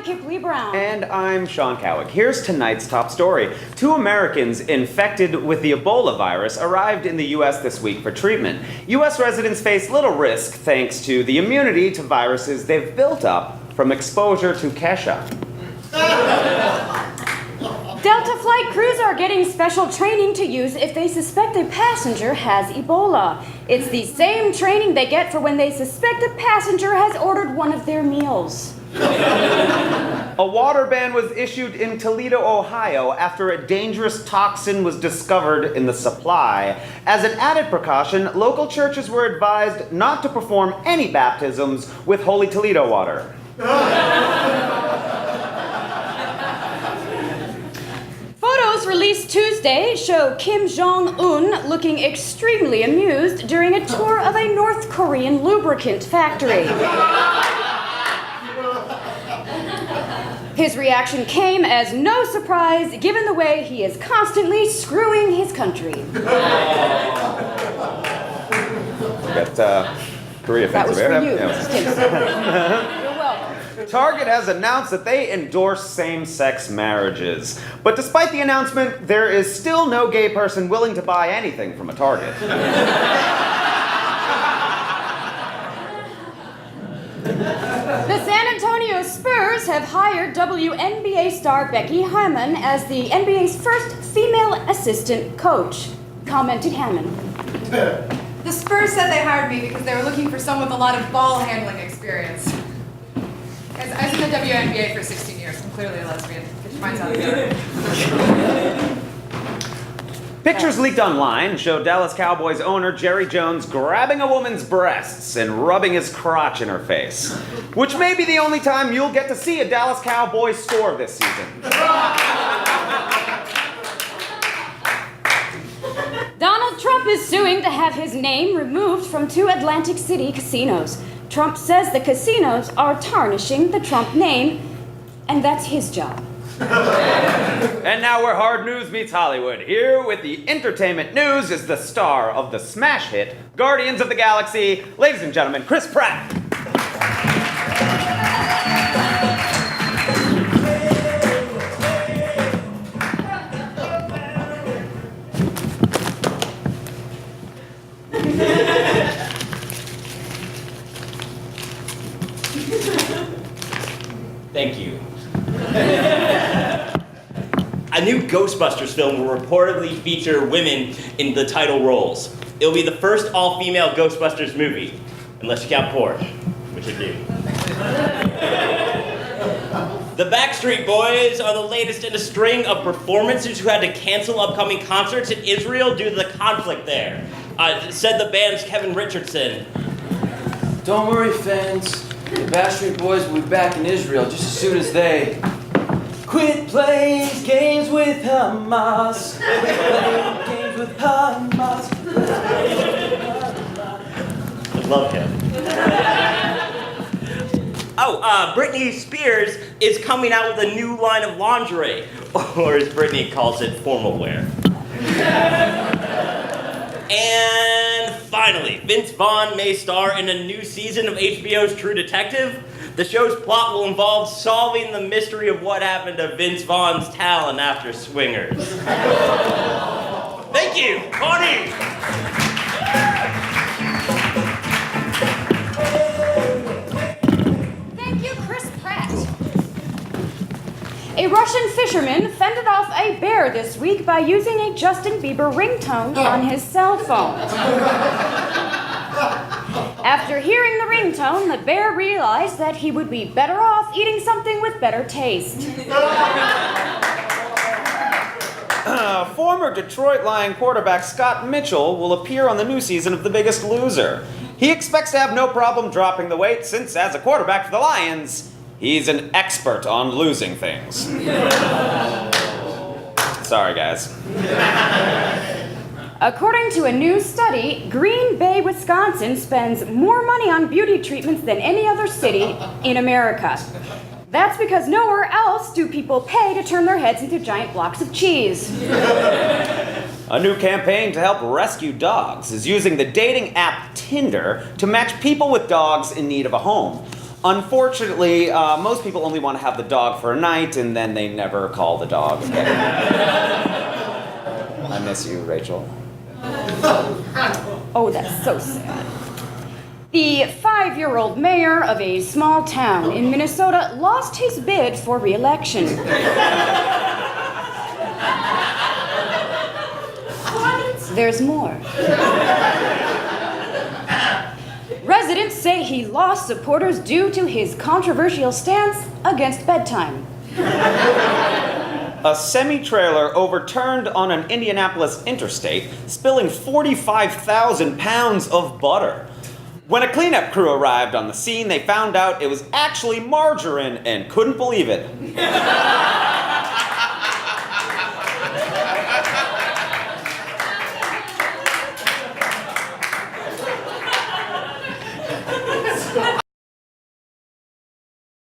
I'm Kip Brown. And I'm Sean Cowick. Here's tonight's top story. 2 Americans infected with the Ebola virus arrived in the U.S. this week for treatment. U.S. residents face little risk thanks to the immunity to viruses they've built up from exposure to Kesha. Delta flight crews are getting special training to use if they suspect a passenger has Ebola. It's the same training they get for when they suspect a passenger has ordered one of their meals. A water ban was issued in Toledo, Ohio after a dangerous toxin was discovered in the supply. As an added precaution, local churches were advised not to perform any baptisms with Holy Toledo water. Photos released Tuesday show Kim Jong-un looking extremely amused during a tour of a North Korean lubricant factory. His reaction came as no surprise, given the way he is constantly screwing his country. Got Korea That was for you, Yeah. Mrs. Timpson. You're welcome. Target has announced that they endorse same-sex marriages. But despite the announcement, there is still no gay person willing to buy anything from a Target. The San Antonio Spurs have hired WNBA star Becky Hammon as the NBA's first female assistant coach, commented Hammon. The Spurs said they hired me because they were looking for someone with a lot of ball handling experience. Guys, I was in the WNBA for 16 years. I'm clearly a lesbian. Get your minds out of here. Pictures leaked online show Dallas Cowboys owner Jerry Jones grabbing a woman's breasts and rubbing his crotch in her face, which may be the only time you'll get to see a Dallas Cowboys score this season. Donald Trump is suing to have his name removed from 2 Atlantic City casinos. Trump says the casinos are tarnishing the Trump name, and that's his job. And now where hard news meets Hollywood. Here with the entertainment news is the star of the smash hit Guardians of the Galaxy, ladies and gentlemen, Chris Pratt. Thank you. A new Ghostbusters film will reportedly feature women in the title roles. It'll be the first all-female Ghostbusters movie, unless you count porn, which I do. The Backstreet Boys are the latest in a string of performances who had to cancel upcoming concerts in Israel due to the conflict there, said the band's Kevin Richardson. Don't worry, fans. The Backstreet Boys will be back in Israel just as soon as they quit playing games with Hamas. Playing games with Hamas. I love him. Britney Spears is coming out with a new line of lingerie, or as Britney calls it, formal wear. And finally, Vince Vaughn may star in a new season of HBO's True Detective. The show's plot will involve solving the mystery of what happened to Vince Vaughn's talent after Swingers. Thank you, Bonnie! Thank you, Chris Pratt. A Russian fisherman fended off a bear this week by using a Justin Bieber ringtone on his cell phone. After hearing the ringtone, the bear realized that he would be better off eating something with better taste. Former Detroit Lion quarterback Scott Mitchell will appear on the new season of The Biggest Loser. He expects to have no problem dropping the weight since, as a quarterback for the Lions, he's an expert on losing things. Sorry, guys. According to a new study, Green Bay, Wisconsin spends more money on beauty treatments than any other city in America. That's because nowhere else do people pay to turn their heads into giant blocks of cheese. A new campaign to help rescue dogs is using the dating app Tinder to match people with dogs in need of a home. Unfortunately, most people only want to have the dog for a night and then they never call the dog again. I miss you, Rachel. Oh, that's so sad. The 5-year-old mayor of a small town in Minnesota lost his bid for re-election. There's more. Residents say he lost supporters due to his controversial stance against bedtime. A semi-trailer overturned on an Indianapolis interstate, spilling 45,000 pounds of butter. When a cleanup crew arrived on the scene, they found out it was actually margarine and couldn't believe it.